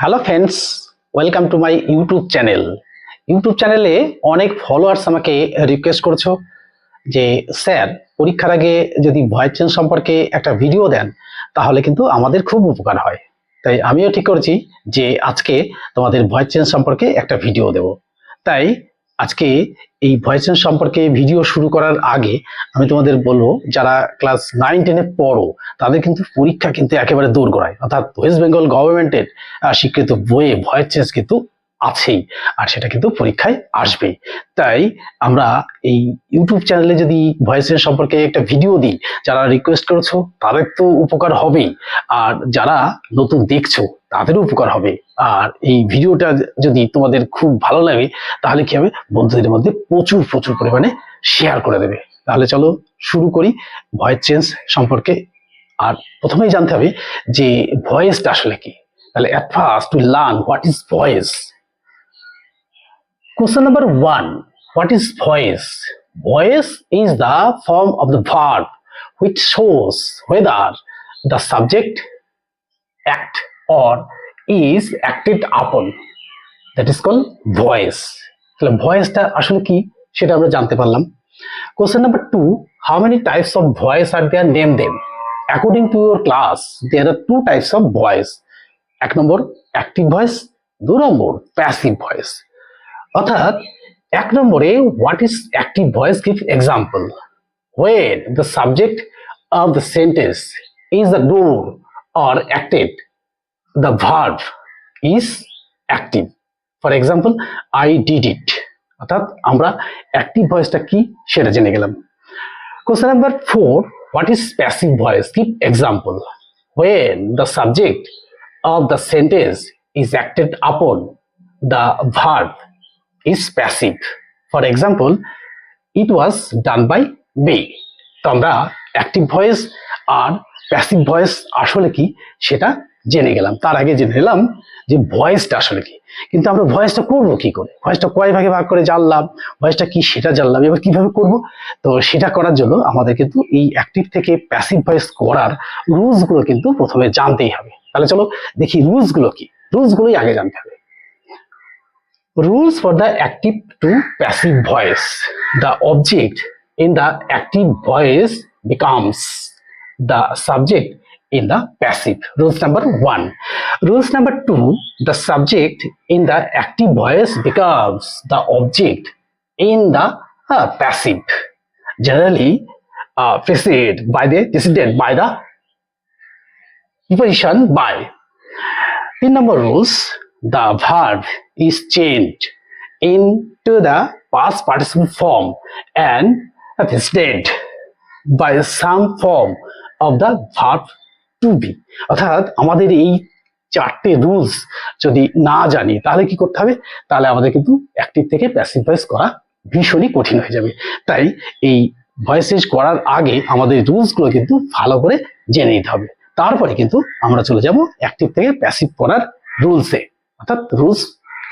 Hello friends, welcome to my YouTube channel. YouTube চ্যানেলে অনেক followers আমাকে রিকোয়েস্ট করছো যে স্যার, পরীক্ষার আগে যদি ভয়েস চেঞ্জ সম্পর্কে একটা ভিডিও দেন তাহলে কিন্তু আমাদের খুব উপকার হয়। তাই আমিও ঠিক করেছি যে আজকে তোমাদের ভয়েস চেঞ্জ সম্পর্কে একটা ভিডিও দেব। তাই আজকে এই ভয়েস চেঞ্জ সম্পর্কে ভিডিও শুরু করার আগে আমি তোমাদের বলবো, যারা ক্লাস 9-10-এ পড়ো তাদের কিন্তু পরীক্ষা কিন্তু একেবারে দোরগোড়ায়, অর্থাৎ ওয়েস্ট বেঙ্গল গভর্নমেন্টের স্বীকৃত বইয়ে ভয়েস চেঞ্জ কিন্তু আছেই, আর সেটা কিন্তু পরীক্ষায় আসবেই। তাই আমরা এই ইউটিউব চ্যানেলে যদি ভয়েস চেঞ্জ সম্পর্কে একটা ভিডিও দিই, যারা রিকোয়েস্ট করেছো তাদের তো উপকার হবেই, আর যারা নতুন দেখছো তাদেরও উপকার হবে। আর এই ভিডিওটা যদি তোমাদের খুব ভালো লাগে তাহলে কি হবে, বন্ধুদের মধ্যে প্রচুর প্রচুর পরিমাণে শেয়ার করে দেবে। তাহলে চলো শুরু করি ভয়েস চেঞ্জ সম্পর্কে। আর প্রথমেই জানতে হবে যে ভয়েসটা আসলে কি। তাহলে at first we learn what is voice. Question number 1, what is voice? Voice is the form of the verb which shows whether the subject act or is acted upon. That is called voice. তাহলে ভয়েসটা আসলে কি সেটা আমরা জানতে পারলাম। Question number 2, how many types of voice are there? Name them. According to your class, there are 2 types of voice. 1 number active voice, 2 number passive voice. অর্থাৎ 1 নম্বরে what is active voice, give example. When the subject of the sentence is the door or acted, the verb is active. For example, I did it. অর্থাৎ আমরা active ভয়েসটা কি সেটা জেনে গেলাম। Question number 4, what is passive voice? Give example. When the subject of the sentence is acted upon, the verb is passive. For example, it was done by me. তো আমরা active voice আর passive voice আসলে কি সেটা জেনে গেলাম। তার আগে জেনে নিলাম যে ভয়েসটা আসলে কি। কিন্তু আমরা ভয়েসটা করবো কি করে, ভয়েসটা কয় ভাগে ভাগ করে জানলাম, ভয়েসটা কি সেটা জানলাম, এবার কিভাবে করব। তো সেটা করার জন্য আমাদের কিন্তু এই অ্যাক্টিভ থেকে প্যাসিভ ভয়েস করার রুলস গুলো কিন্তু প্রথমে জানতেই হবে। তাহলে চলো দেখি রুলস গুলো কি। রুলস গুলোই আগে জানতে হবে। Rules for the active to passive voice. The object in the active voice becomes the subject in the passive. Rules number 1. Rules number 2, the subject in the active voice becomes the object in the passive. Generally preceded by the preposition by. 3 number rules, the verb is changed into the past participle form and preceded by some form of the verb to be. অর্থাৎ আমাদের এই 4টে rules যদি না জানি তাহলে কি করতে হবে, তাহলে আমাদের কিন্তু অ্যাক্টিভ থেকে প্যাসিভ ভয়েস করা ভীষণই কঠিন হয়ে যাবে। তাই এই ভয়েস চেঞ্জ করার আগে আমাদের রুলস গুলো কিন্তু ভালো করে জেনে নিতে হবে। তারপরে কিন্তু আমরা চলে যাব অ্যাক্টিভ থেকে প্যাসিভ করার রুলসে, অর্থাৎ রুলস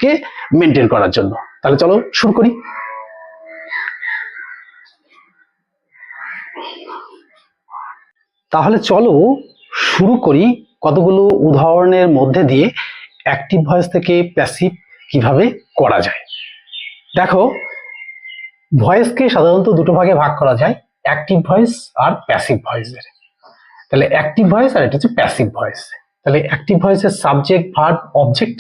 কে মেনটেন করার জন্য। তাহলে চলো শুরু করি। তাহলে চলো শুরু করি কতগুলো উদাহরণের মধ্যে দিয়ে অ্যাক্টিভ ভয়েস থেকে প্যাসিভ কিভাবে করা যায়। দেখো, ভয়েসকে সাধারণত দুটো ভাগে ভাগ করা যায়, অ্যাক্টিভ ভয়েস আর প্যাসিভ ভয়েসের। তাহলে অ্যাক্টিভ ভয়েস আর এটা হচ্ছে প্যাসিভ ভয়েস। তাহলে অ্যাক্টিভ ভয়েসের সাবজেক্ট ভার্ব অবজেক্ট,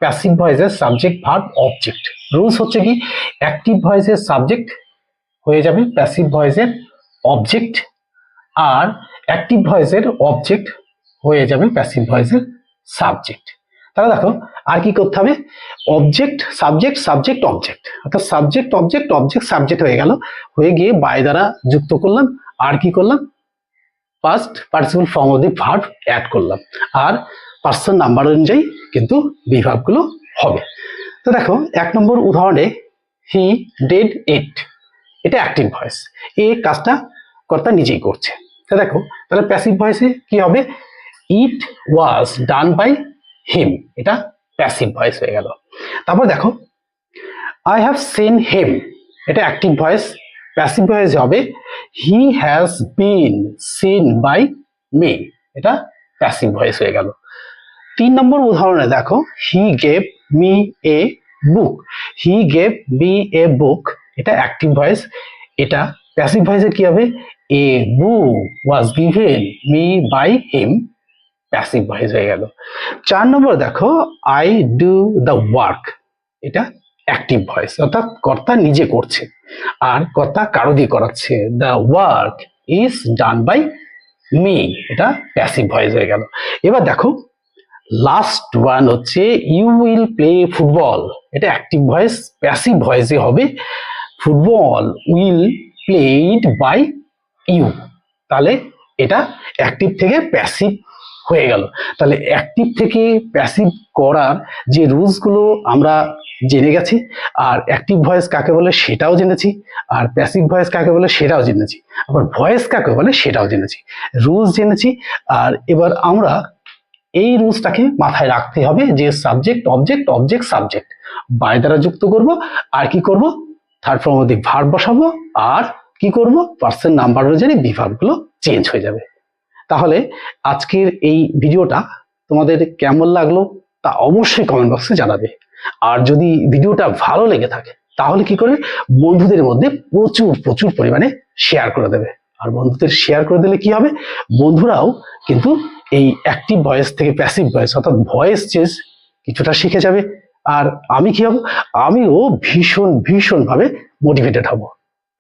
প্যাসিভ ভয়েসের সাবজেক্ট ভার্ব অবজেক্ট। রুলস হচ্ছে কি, অ্যাক্টিভ ভয়েসের সাবজেক্ট হয়ে যাবে প্যাসিভ ভয়েসের অবজেক্ট, আর অ্যাক্টিভ ভয়েসের অবজেক্ট হয়ে যাবে প্যাসিভ ভয়েসের সাবজেক্ট। তাহলে দেখো আর কি করতে হবে, অবজেক্ট সাবজেক্ট সাবজেক্ট অবজেক্ট, অর্থাৎ সাবজেক্ট অবজেক্ট অবজেক্ট সাবজেক্ট হয়ে গেল, হয়ে গিয়ে বাই দ্বারা যুক্ত করলাম, আর কি করলাম, past participle form of the verb add করলাম, আর পার্সন নাম্বার অনুযায়ী কিন্তু বিভাগগুলো হবে। তো দেখো 1 নম্বর উদাহরণে হি ডিড ইট, এটা অ্যাক্টিভ ভয়েস, এই কাজটা কর্তা নিজেই করছে। তো দেখো তাহলে প্যাসিভ ভয়েসে কি হবে, ইট ওয়াজ ডান বাই হিম, এটা প্যাসিভ ভয়েস হয়ে গেল। তারপর দেখো আই হ্যাভ সিন হিম, এটা অ্যাক্টিভ ভয়েস, প্যাসিভ ভয়েস হবে he has been seen by me, এটা প্যাসিভ ভয়েস হয়ে গেল। তিন নম্বর উদাহরণে দেখো, he gave me a book. He gave me a book, এটা অ্যাক্টিভ ভয়েস। এটা প্যাসিভ ভয়েসে কি হবে? A book was given me by him, passive voice হয়ে গেল। চার নম্বর দেখো, আই ডু দ্য ওয়ার্ক, এটা অ্যাক্টিভ ভয়েস, অর্থাৎ কর্তা নিজে করছে আর কর্তা কারো দিয়ে করাচ্ছে। The work is done by me, এটা প্যাসিভ ভয়েস হয়ে গেল। এবার দেখো লাস্ট ওয়ান হচ্ছে ইউ উইল প্লে ফুটবল, এটা অ্যাক্টিভ ভয়েস, প্যাসিভ ভয়েসে হবে football will played by you, তাহলে এটা অ্যাক্টিভ থেকে প্যাসিভ হয়ে গেল। তাহলে অ্যাক্টিভ থেকে প্যাসিভ করার যে রুলস গুলো আমরা জেনে গেছি, আর অ্যাক্টিভ ভয়েস কাকে বলে সেটাও জেনেছি, আর প্যাসিভ ভয়েস কাকে বলে সেটাও জেনেছি, আবার ভয়েস কাকে বলে সেটাও জেনেছি, রুলস জেনেছি। আর এবার আমরা এই রুলসটাকে মাথায় রাখতে হবে যে subject object object subject by দ্বারা যুক্ত করব, আর কি করব থার্ড ফর্ম অধিক ভার্ব বসাবো, আর কি করব পার্সন নাম্বার অনুযায়ী বিভাগ গুলো চেঞ্জ হয়ে যাবে। তাহলে আজকের এই ভিডিওটা তোমাদের কেমন লাগলো তা অবশ্যই কমেন্ট বক্সে জানাবে। আর যদি ভিডিওটা ভালো লেগে থাকে তাহলে কি করে বন্ধুদের মধ্যে প্রচুর প্রচুর পরিমাণে শেয়ার করে দেবে। আর বন্ধুদের শেয়ার করে দিলে কি হবে, বন্ধুরাও কিন্তু এই অ্যাক্টিভ ভয়েস থেকে প্যাসিভ ভয়েস অর্থাৎ ভয়েস চেঞ্জ কিছুটা শিখে যাবে। আর আমি কি হব, আমিও ভীষণ ভীষণ ভাবে মোটিভেটেড হব।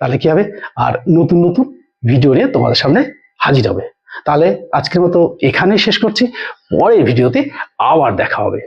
তাহলে কি হবে, আর নতুন নতুন ভিডিও নিয়ে তোমাদের সামনে হাজির হবে। তাহলে আজকের মতো এখানেই শেষ করছি, পরের ভিডিওতে আবার দেখা হবে।